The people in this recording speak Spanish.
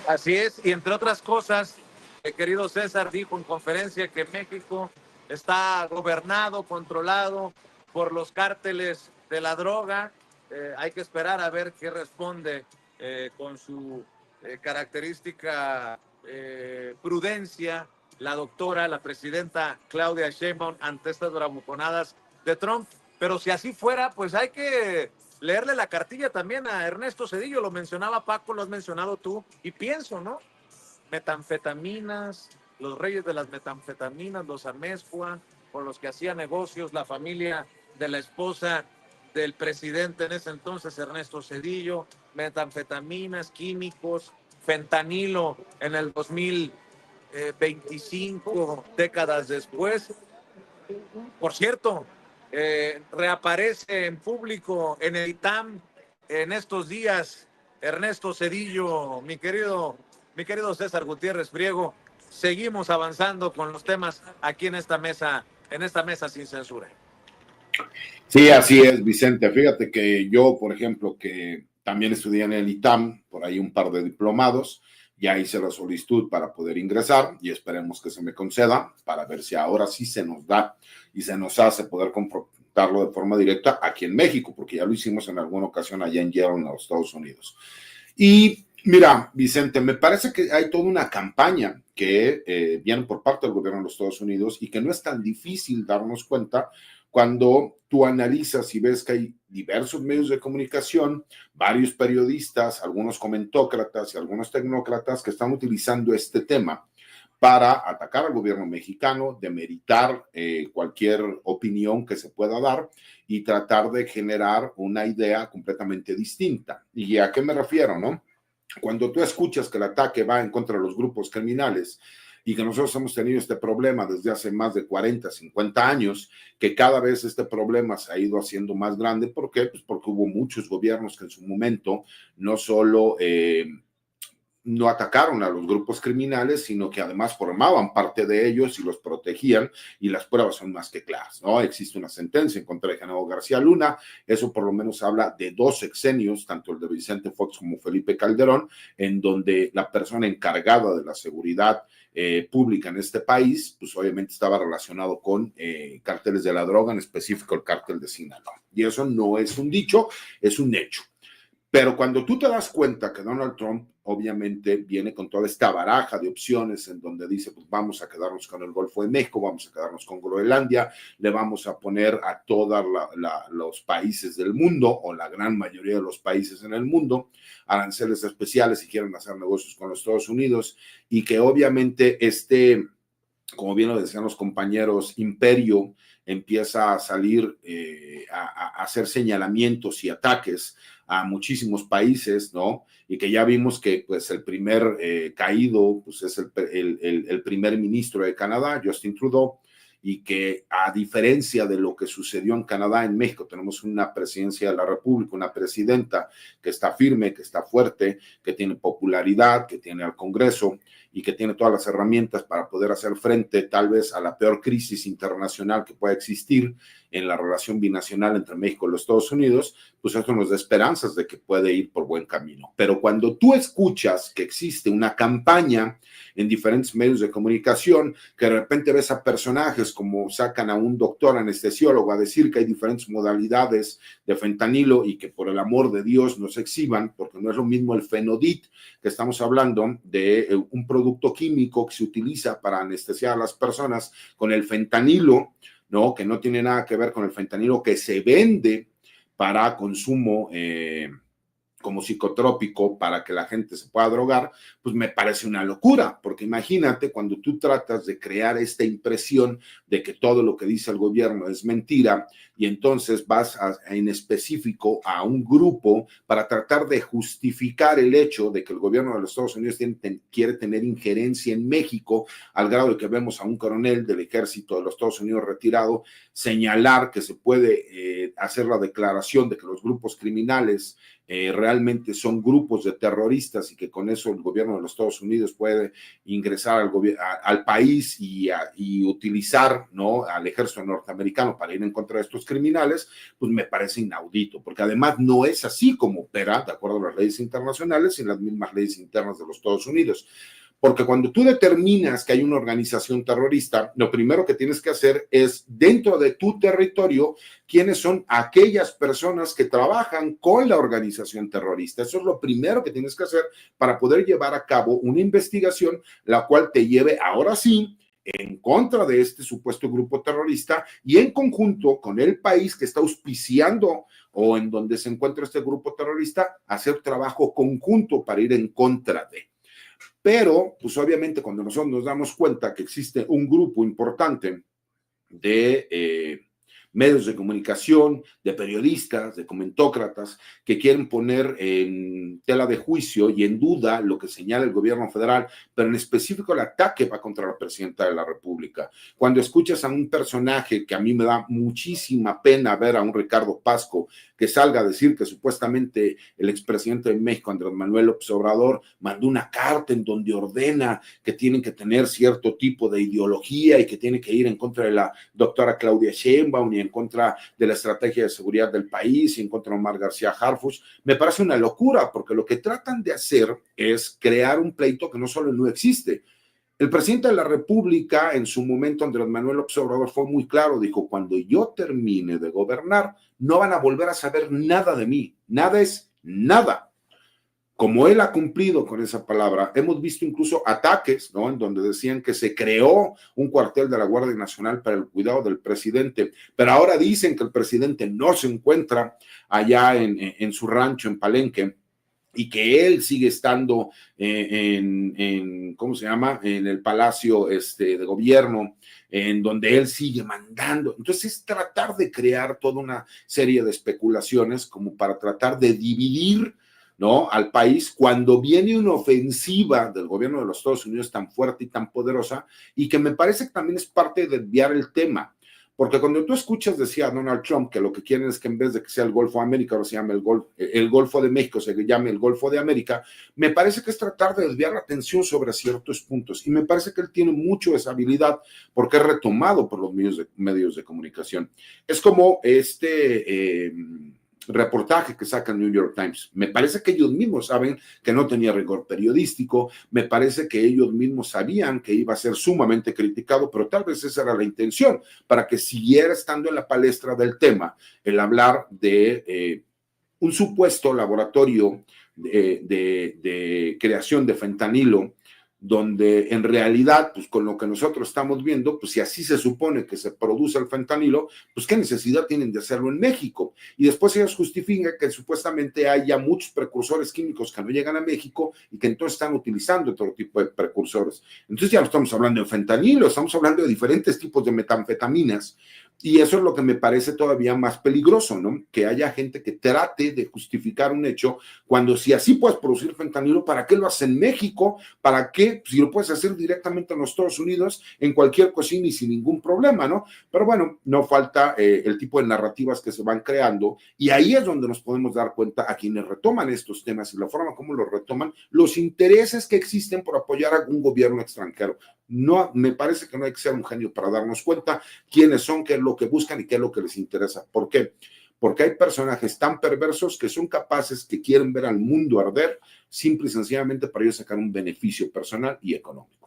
Así es, y entre otras cosas, el querido César dijo en conferencia que México está gobernado, controlado por los cárteles de la droga. Hay que esperar a ver qué responde con su característica prudencia la doctora, la presidenta Claudia Sheinbaum ante estas bravuconadas de Trump. Pero si así fuera, pues hay que leerle la cartilla también a Ernesto Zedillo, lo mencionaba Paco, lo has mencionado tú, y pienso, ¿no? Metanfetaminas, los reyes de las metanfetaminas, los amezcua, con los que hacía negocios la familia de la esposa del presidente en ese entonces, Ernesto Zedillo, metanfetaminas, químicos, fentanilo en el 2025, décadas después. Por cierto, reaparece en público en el ITAM en estos días Ernesto Zedillo, mi querido César Gutiérrez Priego. Seguimos avanzando con los temas aquí en esta mesa sin censura. Sí, así es, Vicente. Fíjate que yo, por ejemplo, que también estudié en el ITAM, por ahí un par de diplomados, ya hice la solicitud para poder ingresar y esperemos que se me conceda para ver si ahora sí se nos da y se nos hace poder confrontarlo de forma directa aquí en México, porque ya lo hicimos en alguna ocasión allá en Yale, en los Estados Unidos. Y mira, Vicente, me parece que hay toda una campaña que viene por parte del gobierno de los Estados Unidos y que no es tan difícil darnos cuenta cuando tú analizas y ves que hay diversos medios de comunicación, varios periodistas, algunos comentócratas y algunos tecnócratas que están utilizando este tema para atacar al gobierno mexicano, demeritar cualquier opinión que se pueda dar y tratar de generar una idea completamente distinta. ¿Y a qué me refiero, no? Cuando tú escuchas que el ataque va en contra de los grupos criminales y que nosotros hemos tenido este problema desde hace más de 40, 50 años, que cada vez este problema se ha ido haciendo más grande. ¿Por qué? Pues porque hubo muchos gobiernos que en su momento no solo no atacaron a los grupos criminales, sino que además formaban parte de ellos y los protegían, y las pruebas son más que claras, ¿no? Existe una sentencia en contra de Genaro García Luna, eso por lo menos habla de 2 sexenios, tanto el de Vicente Fox como Felipe Calderón, en donde la persona encargada de la seguridad pública en este país, pues obviamente estaba relacionado con cárteles de la droga, en específico el cártel de Sinaloa. Y eso no es un dicho, es un hecho. Pero cuando tú te das cuenta que Donald Trump obviamente viene con toda esta baraja de opciones en donde dice, pues vamos a quedarnos con el Golfo de México, vamos a quedarnos con Groenlandia, le vamos a poner a todos los países del mundo, o la gran mayoría de los países en el mundo, aranceles especiales si quieren hacer negocios con los Estados Unidos, y que obviamente como bien lo decían los compañeros, imperio empieza a salir a hacer señalamientos y ataques a muchísimos países, ¿no? Y que ya vimos que pues el primer caído pues es el primer ministro de Canadá, Justin Trudeau, y que a diferencia de lo que sucedió en Canadá, en México tenemos una presidencia de la República, una presidenta que está firme, que está fuerte, que tiene popularidad, que tiene al Congreso y que tiene todas las herramientas para poder hacer frente tal vez a la peor crisis internacional que pueda existir en la relación binacional entre México y los Estados Unidos, pues esto nos da esperanzas de que puede ir por buen camino. Pero cuando tú escuchas que existe una campaña en diferentes medios de comunicación, que de repente ves a personajes como sacan a un doctor anestesiólogo a decir que hay diferentes modalidades de fentanilo y que por el amor de Dios no se exhiban, porque no es lo mismo el Fenodit, que estamos hablando de un producto químico que se utiliza para anestesiar a las personas, con el fentanilo, ¿no? Que no tiene nada que ver con el fentanilo que se vende para consumo como psicotrópico para que la gente se pueda drogar, pues me parece una locura, porque imagínate cuando tú tratas de crear esta impresión de que todo lo que dice el gobierno es mentira y entonces vas en específico a un grupo para tratar de justificar el hecho de que el gobierno de los Estados Unidos quiere tener injerencia en México, al grado de que vemos a un coronel del ejército de los Estados Unidos retirado señalar que se puede hacer la declaración de que los grupos criminales realmente son grupos de terroristas y que con eso el gobierno de los Estados Unidos puede ingresar al país y utilizar, ¿no?, al ejército norteamericano para ir en contra de estos criminales, pues me parece inaudito, porque además no es así como opera, de acuerdo a las leyes internacionales y las mismas leyes internas de los Estados Unidos. Porque cuando tú determinas que hay una organización terrorista, lo primero que tienes que hacer es, dentro de tu territorio, quiénes son aquellas personas que trabajan con la organización terrorista. Eso es lo primero que tienes que hacer para poder llevar a cabo una investigación, la cual te lleve, ahora sí, en contra de este supuesto grupo terrorista y en conjunto con el país que está auspiciando o en donde se encuentra este grupo terrorista, hacer trabajo conjunto para ir en contra de. Pero, pues obviamente cuando nosotros nos damos cuenta que existe un grupo importante de medios de comunicación, de periodistas, de comentócratas, que quieren poner en tela de juicio y en duda lo que señala el gobierno federal, pero en específico el ataque va contra la presidenta de la República. Cuando escuchas a un personaje que a mí me da muchísima pena ver, a un Ricardo Pasco, que salga a decir que supuestamente el expresidente de México, Andrés Manuel López Obrador, mandó una carta en donde ordena que tienen que tener cierto tipo de ideología y que tiene que ir en contra de la doctora Claudia Sheinbaum y en contra de la estrategia de seguridad del país y en contra de Omar García Harfuch, me parece una locura, porque lo que tratan de hacer es crear un pleito que no solo no existe. El presidente de la República, en su momento, Andrés Manuel López Obrador, fue muy claro, dijo, cuando yo termine de gobernar, no van a volver a saber nada de mí, nada es nada. Como él ha cumplido con esa palabra, hemos visto incluso ataques, ¿no?, en donde decían que se creó un cuartel de la Guardia Nacional para el cuidado del presidente, pero ahora dicen que el presidente no se encuentra allá en su rancho en Palenque, y que él sigue estando ¿cómo se llama?, en el Palacio de Gobierno, en donde él sigue mandando. Entonces es tratar de crear toda una serie de especulaciones como para tratar de dividir, ¿no?, al país, cuando viene una ofensiva del gobierno de los Estados Unidos tan fuerte y tan poderosa, y que me parece que también es parte de desviar el tema. Porque cuando tú escuchas, decía Donald Trump, que lo que quieren es que en vez de que sea el Golfo de América, ahora se llame el Golfo de México, se llame el Golfo de América, me parece que es tratar de desviar la atención sobre ciertos puntos. Y me parece que él tiene mucho esa habilidad porque es retomado por los medios de comunicación. Es como reportaje que saca el New York Times. Me parece que ellos mismos saben que no tenía rigor periodístico, me parece que ellos mismos sabían que iba a ser sumamente criticado, pero tal vez esa era la intención, para que siguiera estando en la palestra del tema, el hablar de un supuesto laboratorio de creación de fentanilo, donde en realidad, pues con lo que nosotros estamos viendo, pues si así se supone que se produce el fentanilo, pues qué necesidad tienen de hacerlo en México. Y después ellos justifican que supuestamente hay ya muchos precursores químicos que no llegan a México y que entonces están utilizando otro tipo de precursores. Entonces ya no estamos hablando de fentanilo, estamos hablando de diferentes tipos de metanfetaminas. Y eso es lo que me parece todavía más peligroso, ¿no? Que haya gente que trate de justificar un hecho cuando si así puedes producir fentanilo, ¿para qué lo haces en México? ¿Para qué? Si lo puedes hacer directamente en los Estados Unidos, en cualquier cocina y sin ningún problema, ¿no? Pero bueno, no falta el tipo de narrativas que se van creando y ahí es donde nos podemos dar cuenta a quienes retoman estos temas y la forma como los retoman, los intereses que existen por apoyar a un gobierno extranjero. No, me parece que no hay que ser un genio para darnos cuenta quiénes son, qué es lo que buscan y qué es lo que les interesa. ¿Por qué? Porque hay personajes tan perversos que son capaces, que quieren ver al mundo arder, simple y sencillamente para ellos sacar un beneficio personal y económico.